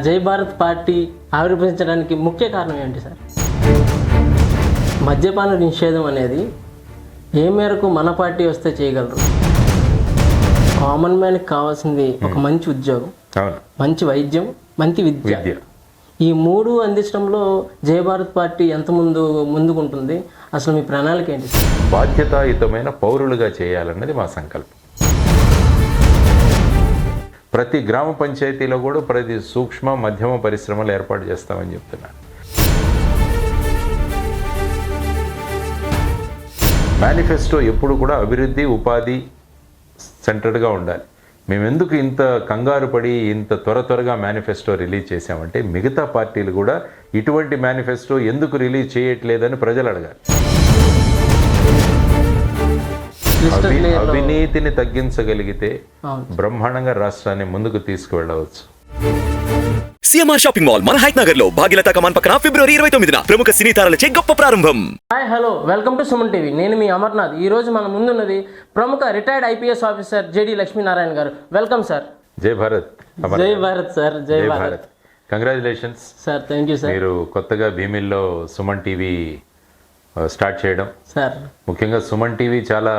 జై భారత్ పార్టీ ఆవిర్భవించడానికి ముఖ్య కారణం ఏంటి సార్? మద్యపాన నిషేధం అనేది ఏ మేరకు మన పార్టీ వస్తే చేయగలరు? కామన్ మ్యాన్కి కావాల్సింది ఒక మంచి ఉద్యోగం, మంచి వైద్యం, మంచి విద్య. ఈ మూడు అందించడంలో జై భారత్ పార్టీ ఎంత ముందుకుంటుంది? అసలు మీ ప్రణాళిక ఏంటి? బాధ్యతాయుతమైన పౌరులుగా చేయాలన్నది మా సంకల్పం. ప్రతి గ్రామ పంచాయతీలో కూడా ప్రతి సూక్ష్మ మధ్యమ పరిశ్రమలు ఏర్పాటు చేస్తామని చెప్తున్నాను. మేనిఫెస్టో ఎప్పుడు కూడా అభివృద్ధి, ఉపాధి సెంటర్డ్గా ఉండాలి. మేము ఎందుకు ఇంత కంగారు పడి ఇంత త్వరగా మేనిఫెస్టో రిలీజ్ చేశామంటే, మిగతా పార్టీలు కూడా ఇటువంటి మేనిఫెస్టో ఎందుకు రిలీజ్ చేయట్లేదని ప్రజలు అడగాలి. అవినీతిని తగ్గించగలిగితే బ్రహ్మాండంగా రాష్ట్రాన్ని ముందుకు తీసుకువెళ్ళవచ్చు. సిఎంఆర్ షాపింగ్ మాల్ మన హైట్ నగర్ లో భాగ్యలతా కమాన్ పక్కన ఫిబ్రవరి 29న ప్రముఖ సినీ తారలచే గొప్ప ప్రారంభం. Hi hello, welcome to Suman TV. నేను మీ అమర్నాథ్. ఈ రోజు మన ముందున్నది ప్రముఖ retired IPS officer JD Lakshminarayana garu. Welcome sir. Jai Bharat. Jai Bharat sir. Jai Bharat. Congratulations sir. Thank you sir. మీరు కొత్తగా భీమిల్లో సుమన్ టీవీ స్టార్ట్ చేయడం సార్. ముఖ్యంగా సుమన్ టీవీ చాలా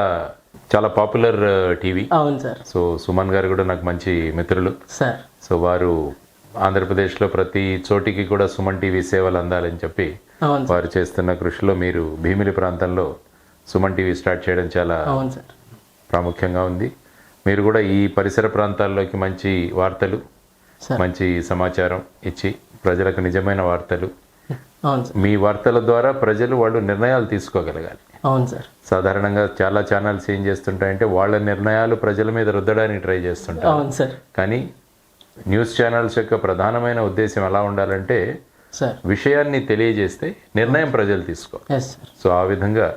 చాలా పాపులర్ టీవీ. అవును సార్. సో సుమన్ గారు కూడా నాకు మంచి మిత్రులు సార్. సో వారు ఆంధ్రప్రదేశ్లో ప్రతి చోటికి కూడా సుమన్ టీవీ సేవలు అందాలని చెప్పి వారు చేస్తున్న కృషిలో మీరు భీమిలి ప్రాంతంలో సుమన్ టీవీ స్టార్ట్ చేయడం చాలా ప్రాముఖ్యంగా ఉంది. మీరు కూడా ఈ పరిసర ప్రాంతాల్లోకి మంచి వార్తలు, మంచి సమాచారం ఇచ్చి ప్రజలకు నిజమైన వార్తలు, మీ వార్తల ద్వారా ప్రజలు వాళ్ళు నిర్ణయాలు తీసుకోగలగాలి. అవును సార్. సాధారణంగా చాలా ఛానల్స్ ఏం చేస్తుంటాయంటే వాళ్ళ నిర్ణయాలు ప్రజల మీద రుద్దడానికి ట్రై చేస్తుంటారు. అవును సార్. కానీ న్యూస్ ఛానల్స్ యొక్క ప్రధానమైన ఉద్దేశం ఎలా ఉండాలంటే విషయాన్ని తెలియజేస్తే నిర్ణయం ప్రజలు తీసుకో. సో ఆ విధంగా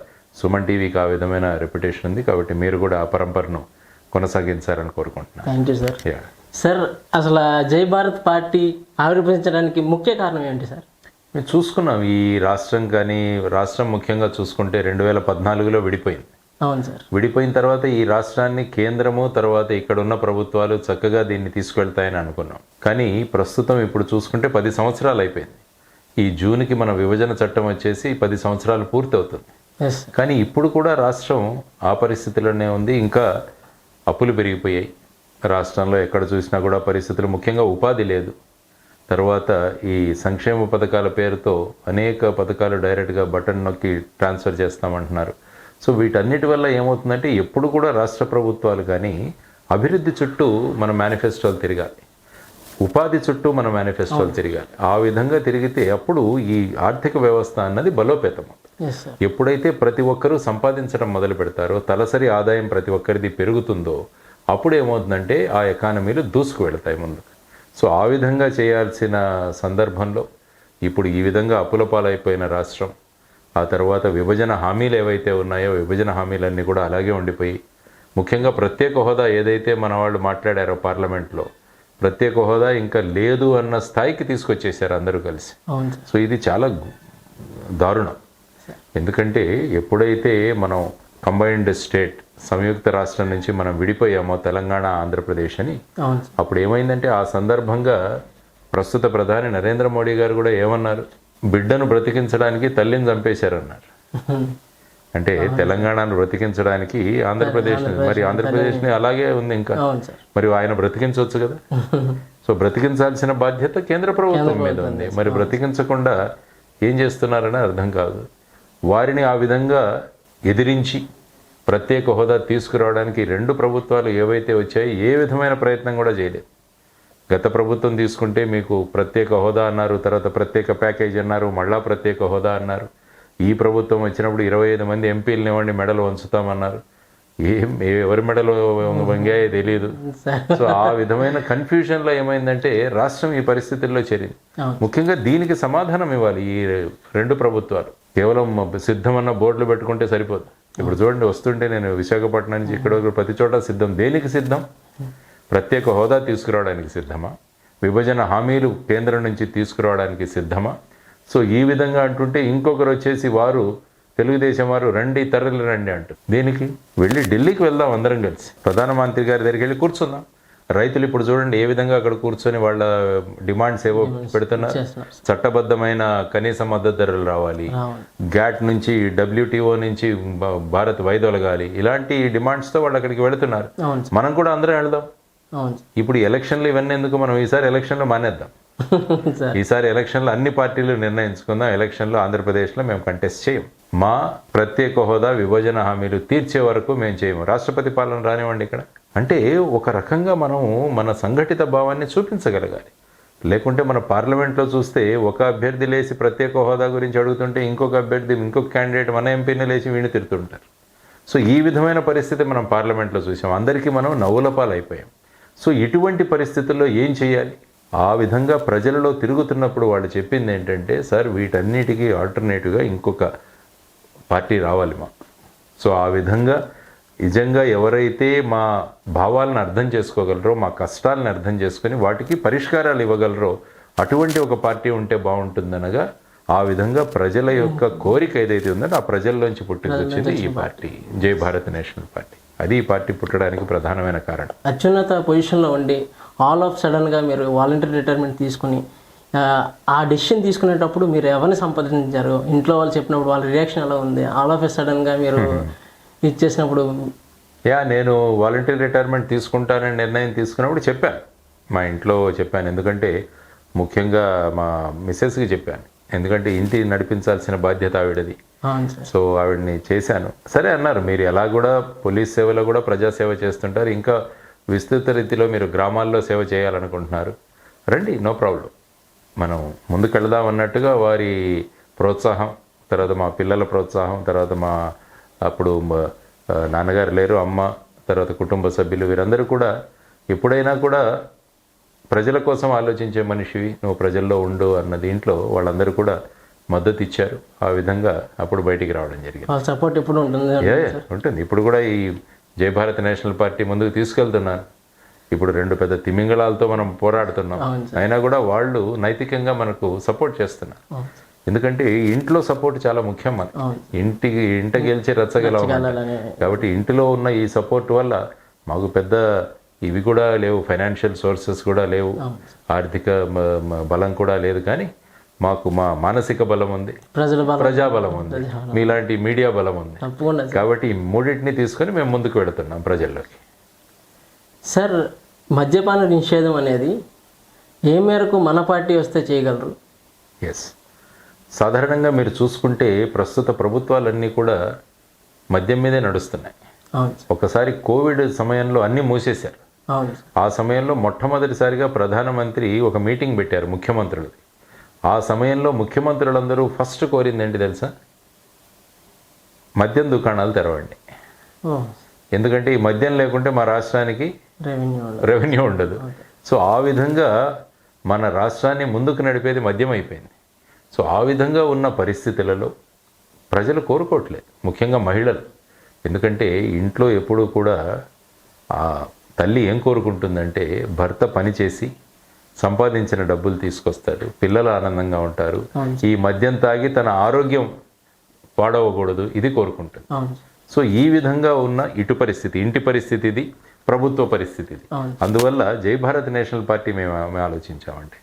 సుమన్ టీవీకి ఆ విధమైన రెప్యుటేషన్ ఉంది. కాబట్టి మీరు కూడా ఆ పరంపరను కొనసాగించాలని కోరుకుంటున్నాను. Thank you sir. సార్, అసలు జై భారత్ పార్టీ ఆవిర్భవించడానికి ముఖ్య కారణం ఏంటి సార్? మేము చూసుకున్నాం ఈ రాష్ట్రం, కానీ రాష్ట్రం ముఖ్యంగా చూసుకుంటే 2014లో విడిపోయింది. అవును సార్. విడిపోయిన తర్వాత ఈ రాష్ట్రాన్ని కేంద్రము తర్వాత ఇక్కడ ఉన్న ప్రభుత్వాలు చక్కగా దీన్ని తీసుకువెళ్తాయని అనుకున్నాం. కానీ ప్రస్తుతం ఇప్పుడు చూసుకుంటే 10 సంవత్సరాలు అయిపోయింది. ఈ జూన్కి మన విభజన చట్టం వచ్చేసి 10 సంవత్సరాలు పూర్తి అవుతుంది. కానీ ఇప్పుడు కూడా రాష్ట్రం ఆ పరిస్థితిలోనే ఉంది. ఇంకా అప్పులు పెరిగిపోయాయి రాష్ట్రంలో. ఎక్కడ చూసినా కూడా పరిస్థితులు, ముఖ్యంగా ఉపాధి లేదు. తర్వాత ఈ సంక్షేమ పథకాల పేరుతో అనేక పథకాలు డైరెక్ట్గా బటన్ నొక్కి ట్రాన్స్ఫర్ చేస్తామంటున్నారు. సో వీటన్నిటి వల్ల ఏమవుతుందంటే ఎప్పుడు కూడా రాష్ట్ర ప్రభుత్వాలు కానీ అభివృద్ధి చుట్టూ మన మేనిఫెస్టోలు తిరగాలి, ఉపాధి చుట్టూ మన మేనిఫెస్టోలు తిరగాలి. ఆ విధంగా తిరిగితే అప్పుడు ఈ ఆర్థిక వ్యవస్థ అన్నది బలోపేతం అవుతుంది. ఎప్పుడైతే ప్రతి ఒక్కరూ సంపాదించడం మొదలు పెడతారో, తలసరి ఆదాయం ప్రతి ఒక్కరిది పెరుగుతుందో, అప్పుడు ఏమవుతుందంటే ఆ ఎకానమీలు దూసుకు వెళతాయి ముందుకు. సో ఆ విధంగా చేయాల్సిన సందర్భంలో ఇప్పుడు ఈ విధంగా అప్పుల పాలైపోయిన రాష్ట్రం, ఆ తర్వాత విభజన హామీలు ఏవైతే ఉన్నాయో విభజన హామీలన్నీ కూడా అలాగే ఉండిపోయి, ముఖ్యంగా ప్రత్యేక హోదా ఏదైతే మన వాళ్ళు మాట్లాడారో పార్లమెంట్లో, ప్రత్యేక హోదా ఇంకా లేదు అన్న స్థాయికి తీసుకొచ్చేసారు అందరూ కలిసి. సో ఇది చాలా దారుణం. ఎందుకంటే ఎప్పుడైతే మనం కంబైన్డ్ స్టేట్, సంయుక్త రాష్ట్రం నుంచి మనం విడిపోయామో తెలంగాణ, ఆంధ్రప్రదేశ్ అని, అప్పుడు ఏమైందంటే ఆ సందర్భంగా ప్రస్తుత ప్రధాని నరేంద్ర మోడీ గారు కూడా ఏమన్నారు, బిడ్డను బ్రతికించడానికి తల్లిని చంపేశారన్నారు. అంటే తెలంగాణను బ్రతికించడానికి ఆంధ్రప్రదేశ్ని, మరి ఆంధ్రప్రదేశ్ని అలాగే ఉంది ఇంకా, మరి ఆయన బ్రతికించవచ్చు కదా. సో బ్రతికించాల్సిన బాధ్యత కేంద్ర ప్రభుత్వం మీద ఉంది. మరి బ్రతికించకుండా ఏం చేస్తున్నారని అర్థం కాదు. వారిని ఆ విధంగా ఎదిరించి ప్రత్యేక హోదా తీసుకురావడానికి రెండు ప్రభుత్వాలు ఏవైతే వచ్చాయో ఏ విధమైన ప్రయత్నం కూడా చేయలేదు. గత ప్రభుత్వం తీసుకుంటే మీకు ప్రత్యేక హోదా అన్నారు, తర్వాత ప్రత్యేక ప్యాకేజ్ అన్నారు, మళ్ళా ప్రత్యేక హోదా అన్నారు. ఈ ప్రభుత్వం వచ్చినప్పుడు 25 మంది ఎంపీలను ఇవ్వండి, మెడలు వంచుతామన్నారు. ఎవరి మెడలు వంగాయో తెలియదు. సో ఆ విధమైన కన్ఫ్యూజన్లో ఏమైందంటే రాష్ట్రం ఈ పరిస్థితుల్లో చేరింది. ముఖ్యంగా దీనికి సమాధానం ఇవ్వాలి ఈ రెండు ప్రభుత్వాలు. కేవలం సిద్ధమన్న బోర్డులు పెట్టుకుంటే సరిపోదు. ఇప్పుడు చూడండి, వస్తుంటే నేను విశాఖపట్నం నుంచి ఇక్కడ ప్రతి చోట సిద్ధం. దేనికి సిద్ధం? ప్రత్యేక హోదా తీసుకురావడానికి సిద్ధమా? విభజన హామీలు కేంద్రం నుంచి తీసుకురావడానికి సిద్ధమా? సో ఈ విధంగా అంటుంటే ఇంకొకరు వచ్చేసి వారు తెలుగుదేశం వారు రండి, తరలి రండి అంటారు. దేనికి? వెళ్ళి ఢిల్లీకి వెళ్దాం అందరం కలిసి, ప్రధానమంత్రి గారి దగ్గరికి వెళ్ళి కూర్చుందాం, రైతులు ఇప్పుడు చూడండి ఏ విధంగా అక్కడ కూర్చొని వాళ్ళ డిమాండ్స్ ఏవో పెడుతున్నారు. చట్టబద్ధమైన కనీస మద్దతు ధరలు రావాలి, గ్యాట్ నుంచి WTO నుంచి భారత్ వైదొలగాలి, ఇలాంటి డిమాండ్స్తో వాళ్ళు అక్కడికి వెళుతున్నారు. మనం కూడా అందరం వెళదాం. ఇప్పుడు ఎలక్షన్లు ఇవన్నీ ఎందుకు, మనం ఈసారి ఎలక్షన్లో మానేద్దాం. ఈసారి ఎలక్షన్లో అన్ని పార్టీలు నిర్ణయించుకుందాం, ఎలక్షన్లో ఆంధ్రప్రదేశ్లో మేము కంటెస్ట్ చేయం, మా ప్రత్యేక హోదా విభజన హామీలు తీర్చే వరకు మేము చేయము, రాష్ట్రపతి పాలన రానివ్వండి ఇక్కడ అంటే ఒక రకంగా మనం మన సంఘటిత భావాన్ని చూపించగలగాలి. లేకుంటే మన పార్లమెంట్లో చూస్తే ఒక అభ్యర్థి లేచి ప్రత్యేక హోదా గురించి అడుగుతుంటే ఇంకొక అభ్యర్థి ఇంకొక క్యాండిడేట్ మన ఎంపీని లేచి వీణి తిడుతుంటారు. సో ఈ విధమైన పరిస్థితి మనం పార్లమెంట్లో చూసాం. అందరికీ మనం నవ్వుల పాలైపోయాం. సో ఇటువంటి పరిస్థితుల్లో ఏం చేయాలి? ఆ విధంగా ప్రజలలో తిరుగుతున్నప్పుడు వాళ్ళు చెప్పింది ఏంటంటే, సార్ వీటన్నిటికీ ఆల్టర్నేటివ్గా ఇంకొక పార్టీ రావాలి మా. సో ఆ విధంగా నిజంగా ఎవరైతే మా భావాలను అర్థం చేసుకోగలరో, మా కష్టాలను అర్థం చేసుకొని వాటికి పరిష్కారాలు ఇవ్వగలరో అటువంటి ఒక పార్టీ ఉంటే బాగుంటుందనగా ఆ విధంగా ప్రజల యొక్క కోరిక ఏదైతే ఉందో ఆ ప్రజల్లోంచి పుట్టుకొచ్చింది ఈ పార్టీ, జై భారత్ నేషనల్ పార్టీ. అది ఈ పార్టీ పుట్టడానికి ప్రధానమైన కారణం. అత్యున్నత పొజిషన్లో ఉండి ఆల్ ఆఫ్ సడన్గా మీరు వాలంటీర్ రిటైర్మెంట్ తీసుకుని ఆ డెసిషన్ తీసుకునేటప్పుడు మీరు ఎవరిని సంప్రదించారు? ఇంట్లో వాళ్ళు చెప్పినప్పుడు వాళ్ళ రియాక్షన్ ఎలా ఉంది? ఆల్ ఆఫ్ సడన్గా మీరు ఇచ్చేసినప్పుడు నేను వాలంటీర్ రిటైర్మెంట్ తీసుకుంటానని నిర్ణయం తీసుకున్నప్పుడు చెప్పాను, మా ఇంట్లో చెప్పాను. ఎందుకంటే ముఖ్యంగా మా మిస్సెస్కి చెప్పాను, ఎందుకంటే ఇంటి నడిపించాల్సిన బాధ్యత ఆవిడది. సో ఆవిడని చేశాను. సరే అన్నారు, మీరు ఎలా కూడా పోలీస్ సేవలో కూడా ప్రజాసేవ చేస్తుంటారు, ఇంకా విస్తృత రీతిలో మీరు గ్రామాల్లో సేవ చేయాలనుకుంటున్నారు, రండి, నో ప్రాబ్లం, మనం ముందుకెళ్దాం అన్నట్టుగా వారి ప్రోత్సాహం, తర్వాత మా పిల్లల ప్రోత్సాహం, తర్వాత మా అప్పుడు నాన్నగారు లేరు, అమ్మ, తర్వాత కుటుంబ సభ్యులు, వీరందరూ కూడా ఎప్పుడైనా కూడా ప్రజల కోసం ఆలోచించే మనిషివి, నువ్వు ప్రజల్లో ఉండు అన్న దీంట్లో వాళ్ళందరూ కూడా మద్దతు ఇచ్చారు. ఆ విధంగా అప్పుడు బయటికి రావడం జరిగింది. సపోర్ట్ ఇప్పుడు ఉంటుంది. ఇప్పుడు కూడా ఈ జై భారత్ నేషనల్ పార్టీ ముందుకు తీసుకెళ్తున్నారు. ఇప్పుడు 2 పెద్ద తిమింగళాలతో మనం పోరాడుతున్నాం, అయినా కూడా వాళ్ళు నైతికంగా మనకు సపోర్ట్ చేస్తున్నారు. ఎందుకంటే ఇంట్లో సపోర్ట్ చాలా ముఖ్యం. మన ఇంట గెలిచి రచ్చగల, కాబట్టి ఇంటిలో ఉన్న ఈ సపోర్ట్ వల్ల మాకు పెద్ద ఇవి కూడా లేవు, ఫైనాన్షియల్ సోర్సెస్ కూడా లేవు, ఆర్థిక బలం కూడా లేదు, కానీ మాకు మా మానసిక బలం ఉంది, ప్రజాబలం ఉంది, మీలాంటి మీడియా బలం ఉంది. కాబట్టి ఈ మూడింటిని తీసుకొని మేము ముందుకు వెళుతున్నాం ప్రజల్లోకి. సార్, మద్యపాన నిషేధం అనేది ఏ మేరకు మన పార్టీ వస్తే చేయగలరు? ఎస్, సాధారణంగా మీరు చూసుకుంటే ప్రస్తుత ప్రభుత్వాలన్నీ కూడా మద్యం మీదే నడుస్తున్నాయి. ఒకసారి కోవిడ్ సమయంలో అన్నీ మూసేశారు. ఆ సమయంలో మొట్టమొదటిసారిగా ప్రధానమంత్రి ఒక మీటింగ్ పెట్టారు ముఖ్యమంత్రులు. ఆ సమయంలో ముఖ్యమంత్రులందరూ ఫస్ట్ కోరింది ఏంటి తెలుసా? మద్యం దుకాణాలు తెరవండి. ఎందుకంటే ఈ మద్యం లేకుంటే మా రాష్ట్రానికి రెవెన్యూ ఉండదు. సో ఆ విధంగా మన రాష్ట్రాన్ని ముందుకు నడిపేది మద్యం అయిపోయింది. సో ఆ విధంగా ఉన్న పరిస్థితులలో ప్రజలు కోరుకోవట్లేదు, ముఖ్యంగా మహిళలు. ఎందుకంటే ఇంట్లో ఎప్పుడూ కూడా ఆ తల్లి ఏం కోరుకుంటుందంటే భర్త పనిచేసి సంపాదించిన డబ్బులు తీసుకొస్తాడు, పిల్లలు ఆనందంగా ఉంటారు, ఈ మద్యం తాగి తన ఆరోగ్యం పాడవకూడదు, ఇది కోరుకుంటుంది. సో ఈ విధంగా ఉన్న ఇటు పరిస్థితి, ఇంటి పరిస్థితి ఇది, ప్రభుత్వ పరిస్థితి ఇది. అందువల్ల జై భారత్ నేషనల్ పార్టీ మేము ఆలోచించామంటే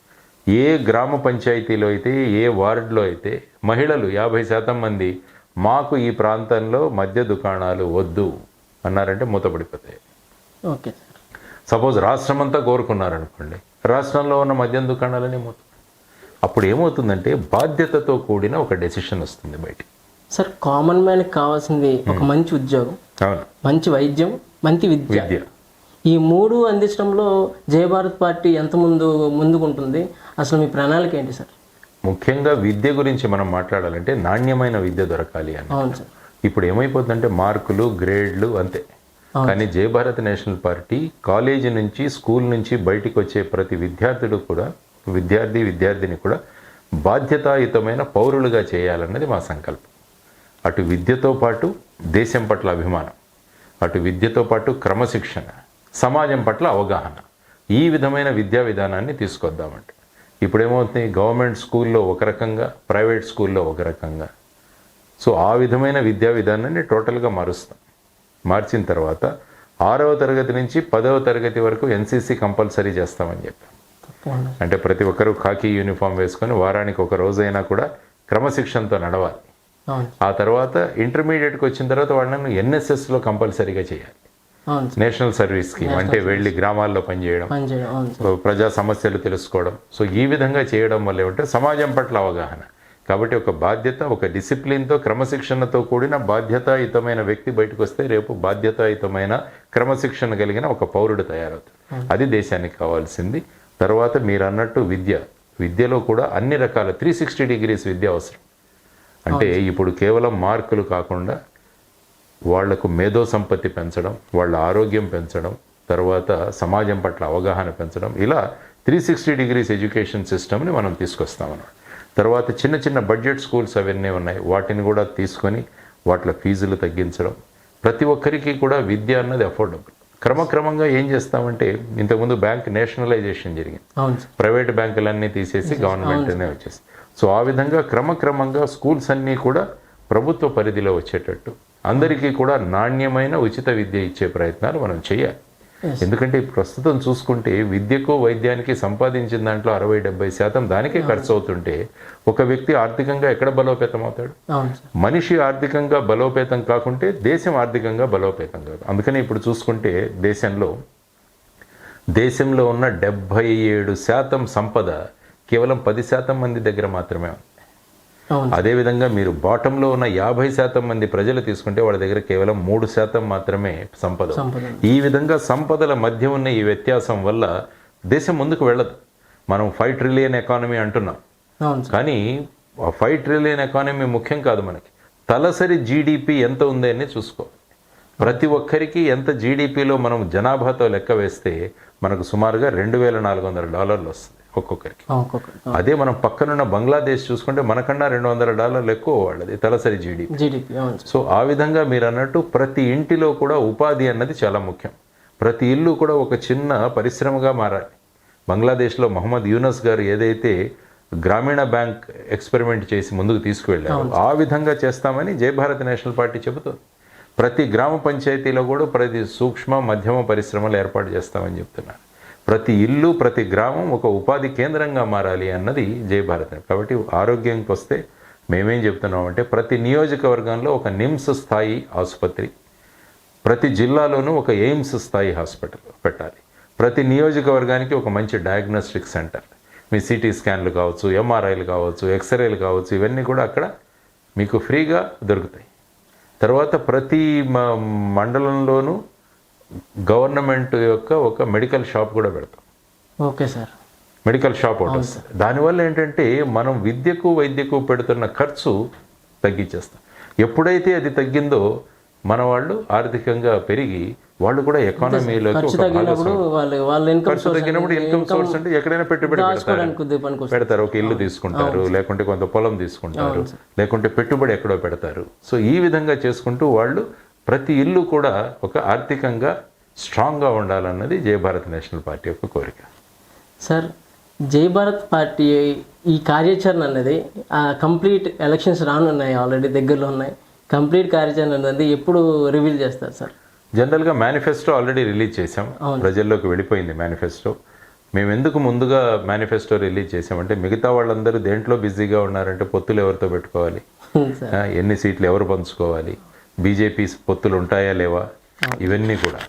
ఏ గ్రామ పంచాయతీలో అయితే, ఏ వార్డులో అయితే మహిళలు 50% మంది మాకు ఈ ప్రాంతంలో మద్య దుకాణాలు వద్దు అన్నారంటే మూతపడిపోతాయి. ఓకే, సపోజ్ రాష్ట్రం అంతా కోరుకున్నారనుకోండి, రాష్ట్రంలో ఉన్న మద్యం దుకాణాలని మూత. అప్పుడు ఏమవుతుందంటే బాధ్యతతో కూడిన ఒక డెసిషన్ వస్తుంది బయటికి. సార్, కామన్ మ్యాన్కి కావాల్సింది ఒక మంచి ఉద్యోగం, మంచి వైద్యం, మంచి విద్య. ఈ 3 అందించడంలో జై భారత్ పార్టీ ఎంత ముందుకుంటుంది? అసలు మీ ప్రణాళిక ఏంటి సార్? ముఖ్యంగా విద్య గురించి మనం మాట్లాడాలంటే నాణ్యమైన విద్య దొరకాలి అని. ఇప్పుడు ఏమైపోతుందంటే మార్కులు, గ్రేడ్లు అంతే. కానీ జై భారత్ నేషనల్ పార్టీ కాలేజీ నుంచి, స్కూల్ నుంచి బయటికి వచ్చే ప్రతి విద్యార్థుడు కూడా, విద్యార్థిని కూడా బాధ్యతాయుతమైన పౌరులుగా చేయాలన్నది మా సంకల్పం. అటు విద్యతో పాటు దేశం పట్ల అభిమానం, అటు విద్యతో పాటు క్రమశిక్షణ, సమాజం పట్ల అవగాహన, ఈ విధమైన విద్యా విధానాన్ని తీసుకొద్దామంటే. ఇప్పుడేమవుతుంది, గవర్నమెంట్ స్కూల్లో ఒక రకంగా, ప్రైవేట్ స్కూల్లో ఒక రకంగా. సో ఆ విధమైన విద్యా విధానాన్ని టోటల్గా మారుస్తాం. మార్చిన తర్వాత 6వ తరగతి నుంచి 10వ తరగతి వరకు ఎన్సీసీ కంపల్సరీ చేస్తామని చెప్పాం. అంటే ప్రతి ఒక్కరూ ఖాకీ యూనిఫామ్ వేసుకొని వారానికి ఒక రోజైనా కూడా క్రమశిక్షణతో నడవాలి. ఆ తర్వాత ఇంటర్మీడియట్కి వచ్చిన తర్వాత వాళ్ళని ఎన్ఎస్ఎస్లో కంపల్సరీగా చేయాలి. నేషనల్ సర్వీస్ స్కీమ్ అంటే వెళ్ళి గ్రామాల్లో పనిచేయడం, ప్రజా సమస్యలు తెలుసుకోవడం. సో ఈ విధంగా చేయడం వల్ల ఏమంటే సమాజం పట్ల అవగాహన. కాబట్టి ఒక బాధ్యత, ఒక డిసిప్లిన్తో, క్రమశిక్షణతో కూడిన బాధ్యతాయుతమైన వ్యక్తి బయటకు వస్తే రేపు బాధ్యతాయుతమైన క్రమశిక్షణ కలిగిన ఒక పౌరుడు తయారవుతాడు. అది దేశానికి కావాల్సింది. తర్వాత మీరు అన్నట్టు విద్యలో కూడా అన్ని రకాల 360 degrees విద్య అవసరం. అంటే ఇప్పుడు కేవలం మార్కులు కాకుండా వాళ్లకు మేధో సంపత్తి పెంచడం, వాళ్ళ ఆరోగ్యం పెంచడం, తర్వాత సమాజం పట్ల అవగాహన పెంచడం, ఇలా 360 degrees ఎడ్యుకేషన్ సిస్టమ్ని మనం తీసుకొస్తామన్నమాట. తర్వాత చిన్న చిన్న బడ్జెట్ స్కూల్స్ అవన్నీ ఉన్నాయి, వాటిని కూడా తీసుకొని వాటిలో ఫీజులు తగ్గించడం. ప్రతి ఒక్కరికి కూడా విద్య అన్నది అఫోర్డబుల్. క్రమక్రమంగా ఏం చేస్తామంటే ఇంతకుముందు బ్యాంక్ నేషనలైజేషన్ జరిగింది, ప్రైవేట్ బ్యాంకులన్నీ తీసేసి గవర్నమెంట్నే వచ్చేసి. సో ఆ విధంగా క్రమక్రమంగా స్కూల్స్ అన్నీ కూడా ప్రభుత్వ పరిధిలో వచ్చేటట్టు అందరికీ కూడా నాణ్యమైన ఉచిత విద్య ఇచ్చే ప్రయత్నాలు మనం చేయాలి. ఎందుకంటే ప్రస్తుతం చూసుకుంటే విద్యకు వైద్యానికి సంపాదించిన దాంట్లో 60-70% దానికే ఖర్చు అవుతుంటే ఒక వ్యక్తి ఆర్థికంగా ఎక్కడ బలోపేతం అవుతాడు? మనిషి ఆర్థికంగా బలోపేతం కాకుంటే దేశం ఆర్థికంగా బలోపేతం కాదు. అందుకని ఇప్పుడు చూసుకుంటే దేశంలో ఉన్న 77% సంపద కేవలం 10% మంది దగ్గర మాత్రమే ఉంది. అదేవిధంగా మీరు బాటంలో ఉన్న 50% మంది ప్రజలు తీసుకుంటే వాళ్ళ దగ్గర కేవలం 3% మాత్రమే సంపద. ఈ విధంగా సంపదల మధ్య ఉన్న ఈ వ్యత్యాసం వల్ల దేశం ముందుకు వెళ్ళదు. మనం 5 trillion ఎకానమీ అంటున్నాం, కానీ 5 trillion ఎకానమీ ముఖ్యం కాదు. మనకి తలసరి జీడిపి ఎంత ఉంది అని చూసుకోవాలి. ప్రతి ఒక్కరికి ఎంత జీడిపిలో మనం జనాభాతో లెక్క వేస్తే మనకు సుమారుగా $2,400 వస్తుంది ఒక్కొక్కరికి. అదే మనం పక్కనున్న బంగ్లాదేశ్ చూసుకుంటే మనకన్నా $200 ఎక్కువ వాళ్ళది తలసరి జీడిపి. సో ఆ విధంగా మీరు అన్నట్టు ప్రతి ఇంటిలో కూడా ఉపాధి అన్నది చాలా ముఖ్యం. ప్రతి ఇల్లు కూడా ఒక చిన్న పరిశ్రమగా మారాలి. బంగ్లాదేశ్లో మహమ్మద్ యూనస్ గారు ఏదైతే గ్రామీణ బ్యాంక్ ఎక్స్పెరిమెంట్ చేసి ముందుకు తీసుకువెళ్ళారు, ఆ విధంగా చేస్తామని జై భారత్ నేషనల్ పార్టీ చెబుతుంది. ప్రతి గ్రామ పంచాయతీలో కూడా ప్రతి సూక్ష్మ మధ్యమ పరిశ్రమలు ఏర్పాటు చేస్తామని చెప్తున్నారు. ప్రతి ఇల్లు, ప్రతి గ్రామం ఒక ఉపాధి కేంద్రంగా మారాలి అన్నది జై భారత్. కాబట్టి ఆరోగ్యంకి వస్తే మేమేం చెప్తున్నామంటే ప్రతి నియోజకవర్గంలో ఒక నిమ్స్ స్థాయి ఆసుపత్రి, ప్రతి జిల్లాలోనూ ఒక ఎయిమ్స్ స్థాయి హాస్పిటల్ పెట్టాలి. ప్రతి నియోజకవర్గానికి ఒక మంచి డయాగ్నోస్టిక్ సెంటర్, మీ సిటీ స్కాన్లు కావచ్చు, ఎంఆర్ఐలు కావచ్చు, ఎక్స్రేలు కావచ్చు, ఇవన్నీ కూడా అక్కడ మీకు ఫ్రీగా దొరుకుతాయి. తర్వాత ప్రతి మండలంలోనూ గవర్నమెంట్ యొక్క ఒక మెడికల్ షాప్ కూడా పెడతాం. ఓకే సార్, మెడికల్ షాప్ ఒకటి వస్తుంది. దానివల్ల ఏంటంటే మనం విద్యకు వైద్యకు పెడుతున్న ఖర్చు తగ్గించేస్తాం. ఎప్పుడైతే అది తగ్గిందో మన వాళ్ళు ఆర్థికంగా పెరిగి వాళ్ళు కూడా ఎకానమీలోకి ఖర్చు తగ్గినప్పుడు ఇన్కమ్ సోర్స్ అంటే ఎక్కడైనా పెట్టుబడి పెడతారు. ఒక ఇల్లు తీసుకుంటారు, లేకుంటే కొంత పొలం తీసుకుంటారు, లేకుంటే పెట్టుబడి ఎక్కడో పెడతారు. సో ఈ విధంగా చేసుకుంటూ వాళ్ళు ప్రతి ఇల్లు కూడా ఒక ఆర్థికంగా స్ట్రాంగ్గా ఉండాలన్నది జై భారత్ నేషనల్ పార్టీ యొక్క కోరిక. సార్, జై భారత్ పార్టీ ఈ కార్యాచరణ అనేది కంప్లీట్ ఎలక్షన్స్ రానున్నాయి, ఆల్రెడీ దగ్గరలో ఉన్నాయి. కంప్లీట్ కార్యాచరణ అనేది ఎప్పుడు రివీల్ చేస్తారు సార్? జనరల్గా మేనిఫెస్టో ఆల్రెడీ రిలీజ్ చేసాం, ప్రజల్లోకి వెళ్ళిపోయింది మేనిఫెస్టో. మేము ఎందుకు ముందుగా మేనిఫెస్టో రిలీజ్ చేసామంటే మిగతా వాళ్ళందరూ దేంట్లో బిజీగా ఉన్నారంటే పొత్తులు ఎవరితో పెట్టుకోవాలి, ఎన్ని సీట్లు ఎవరు పంచుకోవాలి, బీజేపీ పొత్తులు ఉంటాయా లేవా, ఇవన్నీ కూడా.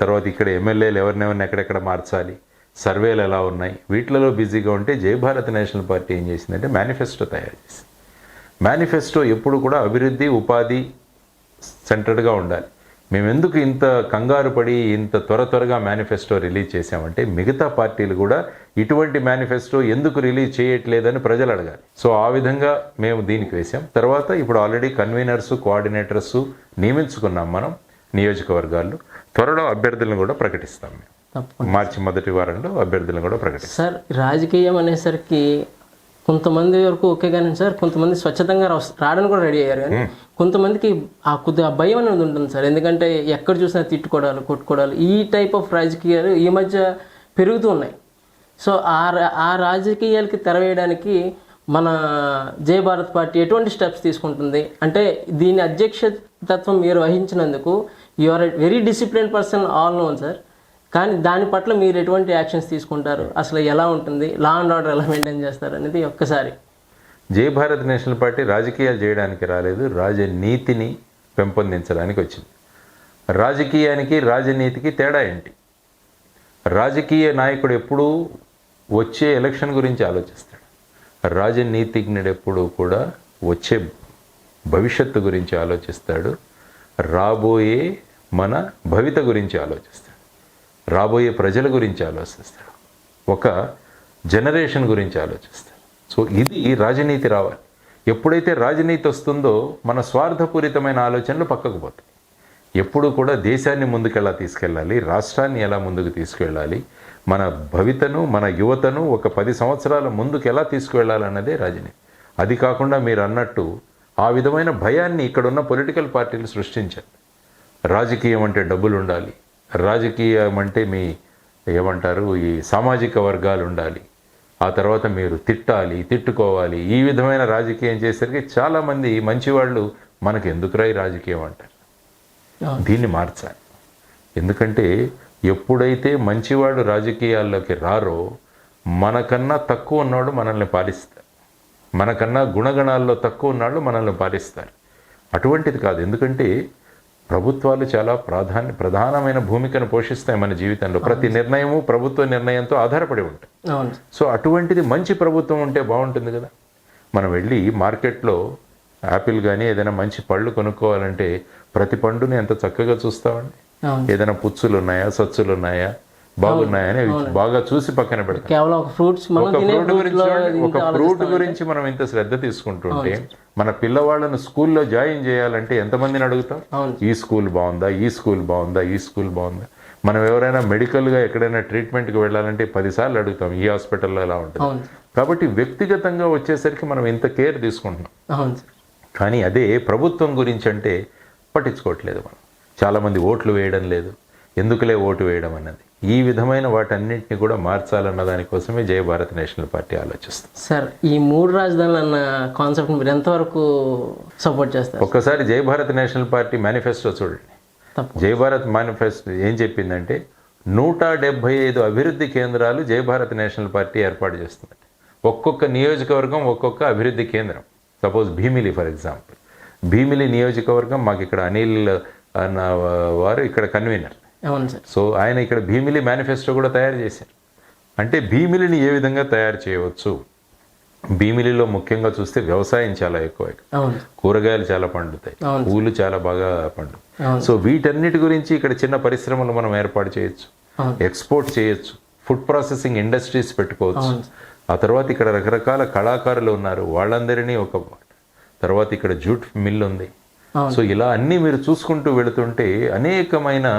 తర్వాత ఇక్కడ ఎమ్మెల్యేలు ఎవరినెవరిని ఎక్కడెక్కడ మార్చాలి, సర్వేలు ఎలా ఉన్నాయి, వీటిలలో బిజీగా ఉంటే జై భారత్ నేషనల్ పార్టీ ఏం చేసిందంటే మేనిఫెస్టో తయారు చేసింది. మేనిఫెస్టో ఎప్పుడు కూడా అభివృద్ధి, ఉపాధి సెంటర్డ్గా ఉండాలి. మేము ఎందుకు ఇంత కంగారు పడి ఇంత త్వరగా మేనిఫెస్టో రిలీజ్ చేసామంటే మిగతా పార్టీలు కూడా ఇటువంటి మేనిఫెస్టో ఎందుకు రిలీజ్ చేయట్లేదని ప్రజలు అడగాలి. సో ఆ విధంగా మేము దీనికి వేసాం. తర్వాత ఇప్పుడు ఆల్రెడీ కన్వీనర్స్, కోఆర్డినేటర్స్ నియమించుకున్నాం మనం నియోజకవర్గాల్లో. త్వరలో అభ్యర్థులను కూడా ప్రకటిస్తాం. మేము మార్చి మొదటి వారంలో అభ్యర్థులను కూడా ప్రకటిస్తాం. సార్, రాజకీయం అనేసరికి కొంతమంది వరకు ఓకే కానీ సార్, కొంతమంది స్వచ్ఛతంగా రావడానికి కూడా రెడీ అయ్యారు, కానీ కొంతమందికి కొద్దిగా భయం అనేది ఉంటుంది సార్. ఎందుకంటే ఎక్కడ చూసినా తిట్టుకోవడాలు, కొట్టుకోవడాలు, ఈ టైప్ ఆఫ్ రాజకీయాలు ఈ మధ్య పెరుగుతూ ఉన్నాయి. సో ఆ రాజకీయాలకి తెరవేయడానికి మన జై భారత్ పార్టీ ఎటువంటి స్టెప్స్ తీసుకుంటుంది అంటే దీని అధ్యక్షతత్వం మీరు వహించినందుకు you are very discipline person, all known sir. కానీ దాని పట్ల మీరు ఎటువంటి యాక్షన్స్ తీసుకుంటారు, అసలు ఎలా ఉంటుంది, లా అండ్ ఆర్డర్ ఎలా మెయింటైన్ చేస్తారు అనేది ఒక్కసారి. జై భారత్ నేషనల్ పార్టీ రాజకీయాలు చేయడానికి రాలేదు, రాజనీతిని పెంపొందించడానికి వచ్చింది. రాజకీయానికి రాజనీతికి తేడా ఏంటి? రాజకీయ నాయకుడు ఎప్పుడూ వచ్చే ఎలక్షన్ గురించి ఆలోచిస్తాడు. రాజనీతిజ్ఞుడు ఎప్పుడూ కూడా వచ్చే భవిష్యత్తు గురించి ఆలోచిస్తాడు, రాబోయే మన భవిత గురించి ఆలోచిస్తాడు, రాబోయే ప్రజల గురించి ఆలోచిస్తాడు, ఒక జనరేషన్ గురించి ఆలోచిస్తాడు. సో ఇది రాజనీతి రావాలి. ఎప్పుడైతే రాజనీతి వస్తుందో మన స్వార్థపూరితమైన ఆలోచనలు పక్కకు పోతాయి. ఎప్పుడు కూడా దేశాన్ని ముందుకెలా తీసుకెళ్ళాలి, రాష్ట్రాన్ని ఎలా ముందుకు తీసుకెళ్ళాలి, మన భవితను మన యువతను ఒక 10 సంవత్సరాల ముందుకు ఎలా తీసుకువెళ్ళాలన్నదే రాజనీతి. అది కాకుండా మీరు అన్నట్టు ఆ విధమైన భయాన్ని ఇక్కడున్న పొలిటికల్ పార్టీలు సృష్టించారు. రాజకీయం అంటే డబ్బులు ఉండాలి, రాజకీయం అంటే మీ ఏమంటారు ఈ సామాజిక వర్గాలు ఉండాలి, ఆ తర్వాత మీరు తిట్టాలి, తిట్టుకోవాలి. ఈ విధమైన రాజకీయం చేసరికి చాలామంది మంచివాళ్ళు మనకు ఎందుకురా ఈ రాజకీయం అంటారు. దీన్ని మార్చాలి. ఎందుకంటే ఎప్పుడైతే మంచివాడు రాజకీయాల్లోకి రారో మనకన్నా తక్కువ ఉన్నవాడు మనల్ని పాలిస్తారు, మనకన్నా గుణగణాల్లో తక్కువ ఉన్నాళ్ళు మనల్ని పాలిస్తారు. అటువంటిది కాదు. ఎందుకంటే ప్రభుత్వాలు చాలా ప్రధానమైన భూమికను పోషిస్తాయి మన జీవితంలో. ప్రతి నిర్ణయము ప్రభుత్వ నిర్ణయంతో ఆధారపడి ఉంటాయి. సో అటువంటిది మంచి ప్రభుత్వం ఉంటే బాగుంటుంది కదా. మనం వెళ్ళి మార్కెట్లో యాపిల్ కానీ ఏదైనా మంచి పళ్ళు కొనుక్కోవాలంటే ప్రతి పండుని ఎంత చక్కగా చూస్తామండి. ఏదైనా పుచ్చులు ఉన్నాయా, సచ్చులు ఉన్నాయా, బాగున్నాయా అని బాగా చూసి పక్కన పెడతాం. ఒక ఫ్రూట్ గురించి మనం ఇంత శ్రద్ధ తీసుకుంటుంటే మన పిల్లవాళ్ళను స్కూల్లో జాయిన్ చేయాలంటే ఎంతమందిని అడుగుతాం, ఈ స్కూల్ బాగుందా, ఈ స్కూల్ బాగుందా, ఈ స్కూల్ బాగుందా. మనం ఎవరైనా మెడికల్గా ఎక్కడైనా ట్రీట్మెంట్కి వెళ్ళాలంటే 10 సార్లు అడుగుతాం, ఈ హాస్పిటల్లో ఎలా ఉంటుంది. కాబట్టి వ్యక్తిగతంగా వచ్చేసరికి మనం ఇంత కేర్ తీసుకుంటున్నాం. కానీ అదే ప్రభుత్వం గురించి అంటే పట్టించుకోవట్లేదు. మనం చాలామంది ఓట్లు వేయడం లేదు, ఎందుకులే ఓటు వేయడం అన్నది. ఈ విధమైన వాటన్నింటినీ కూడా మార్చాలన్న దానికోసమే జై భారత్ నేషనల్ పార్టీ ఆలోచిస్తుంది. సార్, ఈ 3 రాజధానులు అన్న కాన్సెప్ట్ మీరు ఎంతవరకు సపోర్ట్ చేస్తారు? ఒక్కసారి జై భారత్ నేషనల్ పార్టీ మేనిఫెస్టో చూడండి. జై భారత్ మేనిఫెస్టో ఏం చెప్పిందంటే 175 అభివృద్ధి కేంద్రాలు జై భారత్ నేషనల్ పార్టీ ఏర్పాటు చేస్తుంది. ఒక్కొక్క నియోజకవర్గం ఒక్కొక్క అభివృద్ధి కేంద్రం. Suppose Bheemili for example, Bheemili నియోజకవర్గం మాకు ఇక్కడ అనిల్ అన్న వారు ఇక్కడ కన్వీనర్. సో ఆయన ఇక్కడ భీమిలి మేనిఫెస్టో కూడా తయారు చేశారు. అంటే భీమిలిని ఏ విధంగా తయారు చేయవచ్చు, భీమిలిలో ముఖ్యంగా చూస్తే వ్యవసాయం చాలా ఎక్కువ, కూరగాయలు చాలా పండుతాయి, పూలు చాలా బాగా పండు. సో వీటన్నిటి గురించి ఇక్కడ చిన్న పరిశ్రమలు మనం ఏర్పాటు చేయొచ్చు, ఎక్స్పోర్ట్ చేయొచ్చు, ఫుడ్ ప్రాసెసింగ్ ఇండస్ట్రీస్ పెట్టుకోవచ్చు. ఆ తర్వాత ఇక్కడ రకరకాల కళాకారులు ఉన్నారు, వాళ్ళందరినీ ఒక తర్వాత ఇక్కడ జూట్ మిల్ ఉంది. సో ఇలా అన్నీ మీరు చూసుకుంటూ వెళుతుంటే అనేకమైన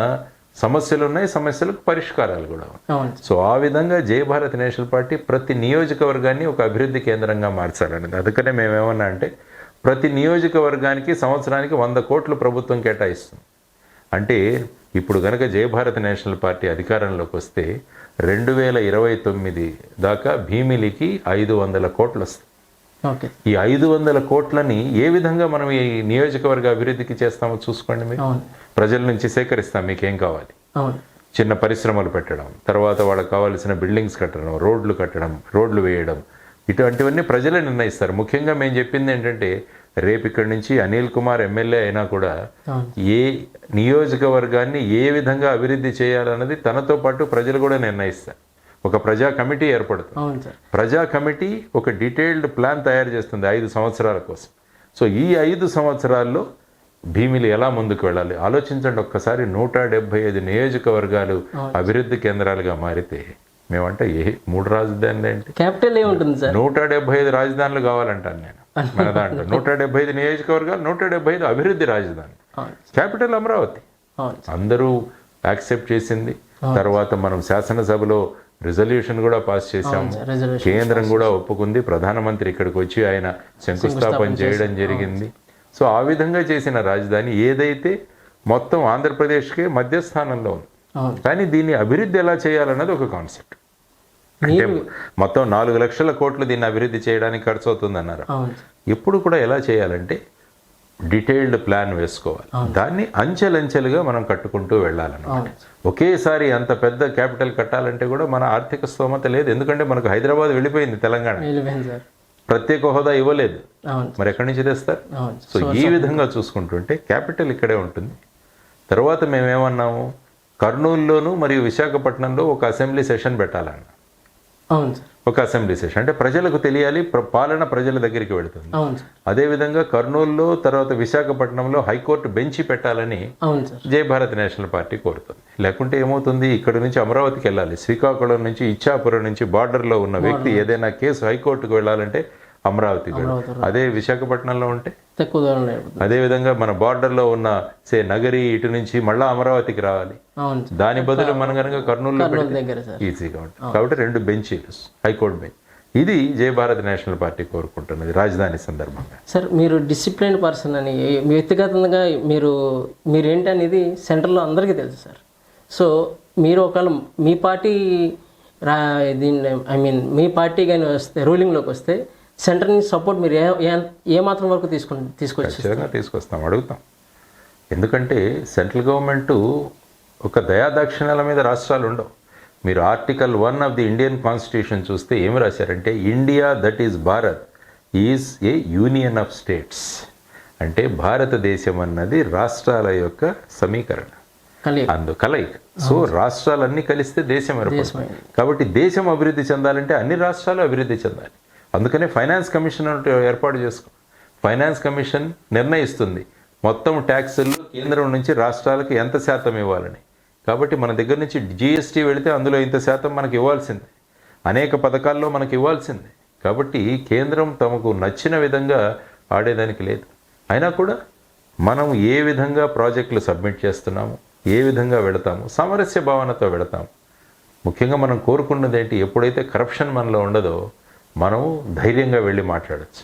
సమస్యలు ఉన్నాయి, సమస్యలకు పరిష్కారాలు కూడా ఉన్నాయి. సో ఆ విధంగా జై భారత్ నేషనల్ పార్టీ ప్రతి నియోజకవర్గాన్ని ఒక అభివృద్ధి కేంద్రంగా మార్చాలనేది. అందుకనే మేమేమన్నా అంటే ప్రతి నియోజకవర్గానికి సంవత్సరానికి 100 కోట్లు ప్రభుత్వం కేటాయిస్తుంది. అంటే ఇప్పుడు కనుక జై భారత్ నేషనల్ పార్టీ అధికారంలోకి వస్తే 2029 దాకా భీమిలికి 500 కోట్లు వస్తాయి. ఈ 500 కోట్లని ఏ విధంగా మనం ఈ నియోజకవర్గ అభివృద్ధికి చేస్తామో చూసుకోండి. మీరు ప్రజల నుంచి సేకరిస్తాం, మీకేం కావాలి, చిన్న పరిశ్రమలు పెట్టడం, తర్వాత వాళ్ళకి కావాల్సిన బిల్డింగ్స్ కట్టడం, రోడ్లు కట్టడం, రోడ్లు వేయడం, ఇటువంటివన్నీ ప్రజలే నిర్ణయిస్తారు. ముఖ్యంగా మేము చెప్పింది ఏంటంటే రేపు ఇక్కడి నుంచి అనిల్ కుమార్ ఎమ్మెల్యే అయినా కూడా ఏ నియోజకవర్గాన్ని ఏ విధంగా అభివృద్ధి చేయాలన్నది తనతో పాటు ప్రజలు కూడా నిర్ణయిస్తారు. ఒక ప్రజా కమిటీ ఏర్పడుతుంది. ప్రజా కమిటీ ఒక డీటెయిల్డ్ ప్లాన్ తయారు చేస్తుంది 5 సంవత్సరాల కోసం. సో ఈ 5 సంవత్సరాల్లో భీమిలి ఎలా ముందుకు వెళ్ళాలి ఆలోచించండి. ఒక్కసారి 175 నియోజకవర్గాలు అభివృద్ధి కేంద్రాలుగా మారితే మేమంటే 3 రాజధానులు ఏంటి, క్యాపిటల్ ఏముంటుంది సార్, 175 రాజధానులు కావాలంటాను నేను. మన దాంట్లో 175 నియోజకవర్గాలు, 175 అభివృద్ధి రాజధానులు. క్యాపిటల్ అమరావతి అందరూ యాక్సెప్ట్ చేసింది. తర్వాత మనం శాసనసభలో రిజల్యూషన్ కూడా పాస్ చేశాము, కేంద్రం కూడా ఒప్పుకుంది, ప్రధానమంత్రి ఇక్కడికి వచ్చి ఆయన శంకుస్థాపన చేయడం జరిగింది. సో ఆ విధంగా చేసిన రాజధాని ఏదైతే మొత్తం ఆంధ్రప్రదేశ్కే మధ్యస్థానంలో ఉంది. కానీ దీన్ని అభివృద్ధి ఎలా చేయాలన్నది ఒక కాన్సెప్ట్. అంటే మొత్తం 4 లక్షల కోట్లు దీన్ని అభివృద్ధి చేయడానికి ఖర్చు అవుతుంది అన్నారు. ఎప్పుడు కూడా ఎలా చేయాలంటే డీటెయిల్డ్ ప్లాన్ వేసుకోవాలి. దాన్ని అంచెలంచెలుగా మనం కట్టుకుంటూ వెళ్ళాలన్నమాట. ఒకేసారి అంత పెద్ద క్యాపిటల్ కట్టాలంటే కూడా మన ఆర్థిక స్తోమత లేదు. ఎందుకంటే మనకు హైదరాబాద్ వెళ్ళిపోయింది, తెలంగాణ ప్రత్యేక హోదా ఇవ్వలేదు, మరి ఎక్కడి నుంచి తెస్తారు? సో ఈ విధంగా చూసుకుంటుంటే క్యాపిటల్ ఇక్కడే ఉంటుంది. తర్వాత మేమేమన్నాము, కర్నూలులోను మరియు విశాఖపట్నంలో ఒక అసెంబ్లీ సెషన్ పెట్టాలన్న. ఒక అసెంబ్లీ సెషన్ అంటే ప్రజలకు తెలియాలి, పాలన ప్రజల దగ్గరికి వెళుతుంది. అదేవిధంగా కర్నూలులో తర్వాత విశాఖపట్నంలో హైకోర్టు బెంచి పెట్టాలని జై భారత్ నేషనల్ పార్టీ కోరుతుంది. లేకుంటే ఏమవుతుంది, ఇక్కడ నుంచి అమరావతికి వెళ్ళాలి, శ్రీకాకుళం నుంచి ఇచ్చాపురం నుంచి బార్డర్లో ఉన్న వ్యక్తి ఏదైనా కేసు హైకోర్టుకు వెళ్ళాలంటే అమరావతికి వెళ్ళాలి. అదే విశాఖపట్నంలో ఉంటే అదే విధంగా మన బార్డర్లో ఉన్న నగరి ఇటు నుంచి మళ్ళా అమరావతికి రావాలి. దాని బదులు మనం కనుక కర్నూలులో ఈజీగా ఉంటుంది. కాబట్టి 2 బెంచీలు, హైకోర్టు బెంచ్. ఇది జై భారత్ నేషనల్ పార్టీ కోరుకుంటున్నది రాజధాని సందర్భంగా. సార్, మీరు డిసిప్లైన్ పర్సన్ అని వ్యక్తిగతంగా మీరేంటనేది సెంట్రల్లో అందరికీ తెలుసు సార్. సో మీరు ఒకవేళ మీ పార్టీ మీ పార్టీ కానీ వస్తే, రూలింగ్లోకి వస్తే సెంటర్ నుంచి సపోర్ట్ మీరు ఏ మాత్రం వరకు తీసుకొస్తాం, అడుగుతాం. ఎందుకంటే సెంట్రల్ గవర్నమెంట్ ఒక దయాదాక్షిణ్యాల మీద రాష్ట్రాలు ఉండవు. మీరు article 1 of the Indian constitution చూస్తే ఏమి రాశారంటే, India that is Bharat is A union of states. అంటే భారతదేశం అన్నది రాష్ట్రాల యొక్క సమీకరణ, కలయిక. సో రాష్ట్రాలన్నీ కలిస్తే దేశం ఏర్పడుతుంది. కాబట్టి దేశం అభివృద్ధి చెందాలంటే అన్ని రాష్ట్రాలు అభివృద్ధి చెందాలి. అందుకనే ఫైనాన్స్ కమిషన్ ఏర్పాటు చేసుకో. ఫైనాన్స్ కమిషన్ నిర్ణయిస్తుంది మొత్తం ట్యాక్సుల్లో కేంద్రం నుంచి రాష్ట్రాలకు ఎంత శాతం ఇవ్వాలని. కాబట్టి మన దగ్గర నుంచి జిఎస్టీ వెళితే అందులో ఇంత శాతం మనకి ఇవ్వాల్సిందే, అనేక పథకాల్లో మనకి ఇవ్వాల్సిందే. కాబట్టి కేంద్రం తమకు నచ్చిన విధంగా ఆడేదానికి లేదు. అయినా కూడా మనం ఏ విధంగా ప్రాజెక్టులు సబ్మిట్ చేస్తున్నాము, ఏ విధంగా వెళతాము, సామరస్య భావనతో వెళతాము. ముఖ్యంగా మనం కోరుకున్నది ఏంటి, ఎప్పుడైతే కరప్షన్ మనలో ఉండదో మనం ధైర్యంగా వెళ్ళి మాట్లాడచ్చు.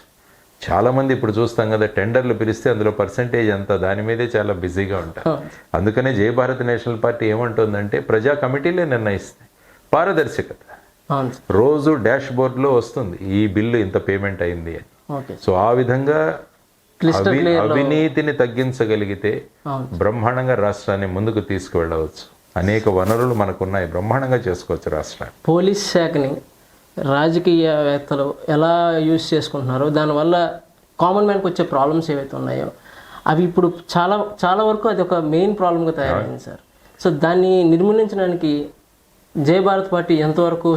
చాలామంది ఇప్పుడు చూస్తాం కదా, టెండర్లు పిలిస్తే అందులో పర్సంటేజ్ అంతా దాని మీదే చాలా బిజీగా ఉంటారు. అందుకనే జై భారత్ నేషనల్ పార్టీ ఏమంటుందంటే, ప్రజా కమిటీలే నిర్ణయిస్తాయి. పారదర్శకత, రోజు డాష్ బోర్డ్లో వస్తుంది ఈ బిల్లు ఇంత పేమెంట్ అయింది అని. సో ఆ విధంగా అవినీతిని తగ్గించగలిగితే బ్రహ్మాండంగా రాష్ట్రాన్ని ముందుకు తీసుకువెళ్ళవచ్చు. అనేక వనరులు మనకున్నాయి, బ్రహ్మాండంగా చేసుకోవచ్చు రాష్ట్రాన్ని. పోలీస్ శాఖని రాజకీయవేత్తలు ఎలా యూజ్ చేసుకుంటున్నారో, దానివల్ల కామన్ మ్యాన్కి వచ్చే ప్రాబ్లమ్స్ ఏవైతే ఉన్నాయో అవి ఇప్పుడు చాలా వరకు అది ఒక మెయిన్ ప్రాబ్లంగా తయారైంది సార్. సో దాన్ని నిర్మూలించడానికి జై భారత్ పార్టీ ఎంతవరకు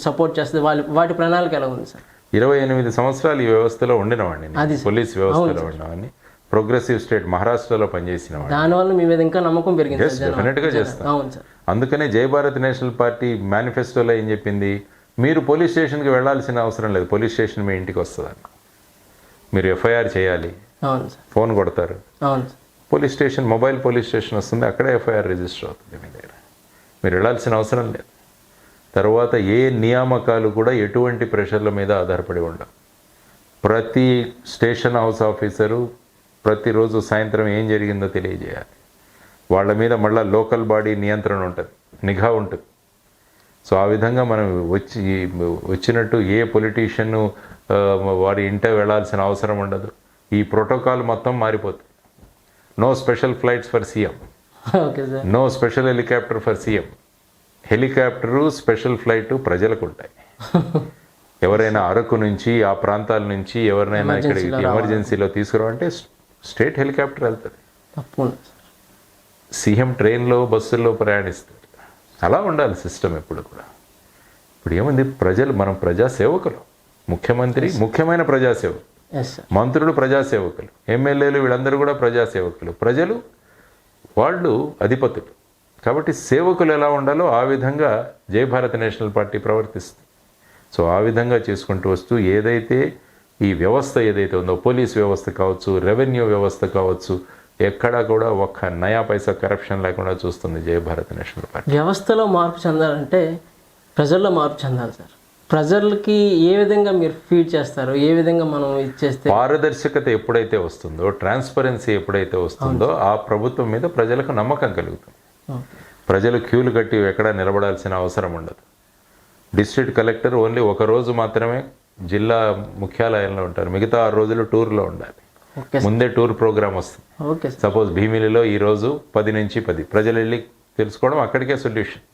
సపోర్ట్ చేస్తుంది, వాటి ప్రణాళిక ఎలా ఉంది సార్? 28 సంవత్సరాలు ఈ వ్యవస్థలో ఉండినవాడిని, పోలీస్ వ్యవస్థలో ఉన్నవాడిని. ప్రోగ్రెసివ్ స్టేట్ మహారాష్ట్రలో పనిచేసిన వాడిని. దానివల్ల మీ మీద ఇంకా నమ్మకం పెరిగింది. డెఫినెట్గా చేస్తాం. అందుకనే జై భారత్ నేషనల్ పార్టీ మేనిఫెస్టోలో ఏం చెప్పింది, మీరు పోలీస్ స్టేషన్కి వెళ్ళాల్సిన అవసరం లేదు, పోలీస్ స్టేషన్ మీ ఇంటికి వస్తుంది. మీరు ఎఫ్ఐఆర్ చేయాలి, ఫోన్ కొడతారు, police station, mobile police station వస్తుంది, అక్కడే ఎఫ్ఐఆర్ రిజిస్టర్ అవుతుంది మీ దగ్గర. మీరు వెళ్ళాల్సిన అవసరం లేదు. తర్వాత ఏ నియామకాలు కూడా ఎటువంటి ప్రెషర్ల మీద ఆధారపడి ఉండవు. ప్రతి స్టేషన్ హౌస్ ఆఫీసరు ప్రతిరోజు సాయంత్రం ఏం జరిగిందో తెలియజేయాలి. వాళ్ళ మీద మళ్ళీ లోకల్ బాడీ నియంత్రణ ఉంటుంది, నిఘా ఉంటుంది. సో ఆ విధంగా మనం వచ్చినట్టు ఏ పొలిటీషియన్ వారి ఇంట వెళ్ళాల్సిన అవసరం ఉండదు. ఈ ప్రోటోకాల్ మొత్తం మారిపోతుంది. No special flights for CM, no special helicopter for CM. Helicopter, special flight ప్రజలకు ఉంటాయి. ఎవరైనా అరకు నుంచి ఆ ప్రాంతాల నుంచి ఎవరినైనా ఇక్కడికి ఎమర్జెన్సీలో తీసుకురావంటే స్టేట్ హెలికాప్టర్ వెళ్తుంది. సీఎం ట్రైన్లో, బస్సుల్లో ప్రయాణిస్తారు. అలా ఉండాలి సిస్టమ్ ఎప్పుడు కూడా. ఇప్పుడు ఏముంది, మనం ప్రజాసేవకులు. ముఖ్యమంత్రి ముఖ్యమైన ప్రజాసేవకులు, మంత్రులు ప్రజాసేవకులు, ఎమ్మెల్యేలు వీళ్ళందరూ కూడా ప్రజాసేవకులు, ప్రజలు వాళ్ళు అధిపతులు. కాబట్టి సేవకులు ఎలా ఉండాలో ఆ విధంగా జై భారత్ నేషనల్ పార్టీ ప్రవర్తిస్తుంది. సో ఆ విధంగా చేసుకుంటూ వస్తూ ఏదైతే ఈ వ్యవస్థ ఏదైతే ఉందో, పోలీస్ వ్యవస్థ కావచ్చు, రెవెన్యూ వ్యవస్థ కావచ్చు, ఎక్కడా కూడా ఒక్క నయా పైసా కరప్షన్ లేకుండా చూస్తుంది జై భారత్ నేషనల్ పార్టీ. వ్యవస్థలో మార్పు చెందాలంటే ప్రజల్లో మార్పు చెందాలి సార్. ప్రజలకి ఏ విధంగా మీరు ఫీడ్ చేస్తారు, ఏ విధంగా మనం ఇచ్చేస్తే? పారదర్శకత ఎప్పుడైతే వస్తుందో, ట్రాన్స్పరెన్సీ ఎప్పుడైతే వస్తుందో, ఆ ప్రభుత్వం మీద ప్రజలకు నమ్మకం కలుగుతుంది. ప్రజలు క్యూలు కట్టి ఎక్కడా నిలబడాల్సిన అవసరం ఉండదు. డిస్ట్రిక్ట్ కలెక్టర్ ఓన్లీ ఒక రోజు మాత్రమే జిల్లా ముఖ్యాలయంలో ఉంటారు, మిగతా 6 రోజులు టూర్లో ఉండాలి. ఓకే ముందే టూర్ ప్రోగ్రామ్ వస్తుంది. Okay sir. సపోజ్ భీమిలిలో ఈరోజు 10 నుంచి 10 ప్రజలు వెళ్ళి తెలుసుకోవడం, అక్కడికే సొల్యూషన్.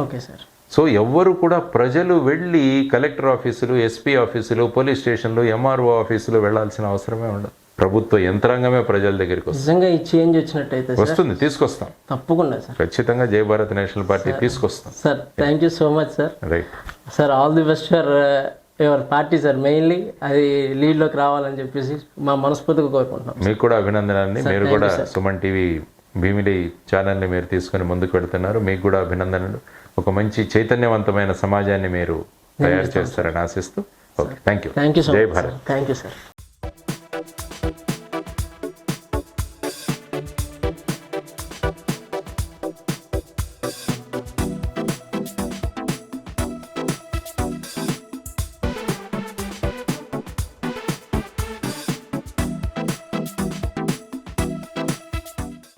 Okay sir. సో ఎవ్వరు కూడా ప్రజలు వెళ్ళి కలెక్టర్ ఆఫీసులు, ఎస్పీ ఆఫీసులు, పోలీస్ స్టేషన్లు, ఎంఆర్ఓ ఆఫీసులు వెళ్లాల్సిన అవసరమే ఉండదు. ప్రభుత్వ యంత్రాంగమే ప్రజల దగ్గరికి వస్తుంది. నిజంగా ఈ చేంజ్ వచ్చినట్టయితే సార్ వస్తుంది, తీసుకొస్తాం తప్పకుండా సార్. ఖచ్చితంగా. జై భారత్ నేషనల్ పార్టీ తీసుకొస్తాం sir thank you so much sir. Right sir all the best for your party sir. Mainly అది లీడ్లోకి రావాలని చెప్పేసి మా మనస్ఫూర్తిగా కోరుకుంటున్నాం. మీకు కూడా అభినందనలు. మీరు కూడా సుమన్ టీవీ భీమిలి ఛానల్ని మీరు తీసుకొని ముందుకు పెడుతున్నారు. మీకు కూడా అభినందనలు. ఒక మంచి చైతన్యవంతమైన సమాజాన్ని మీరు తయారు చేస్తారని ఆశిస్తూ. Okay, thank you. Thank you so Jai much Bharat. Sir. Thank you sir.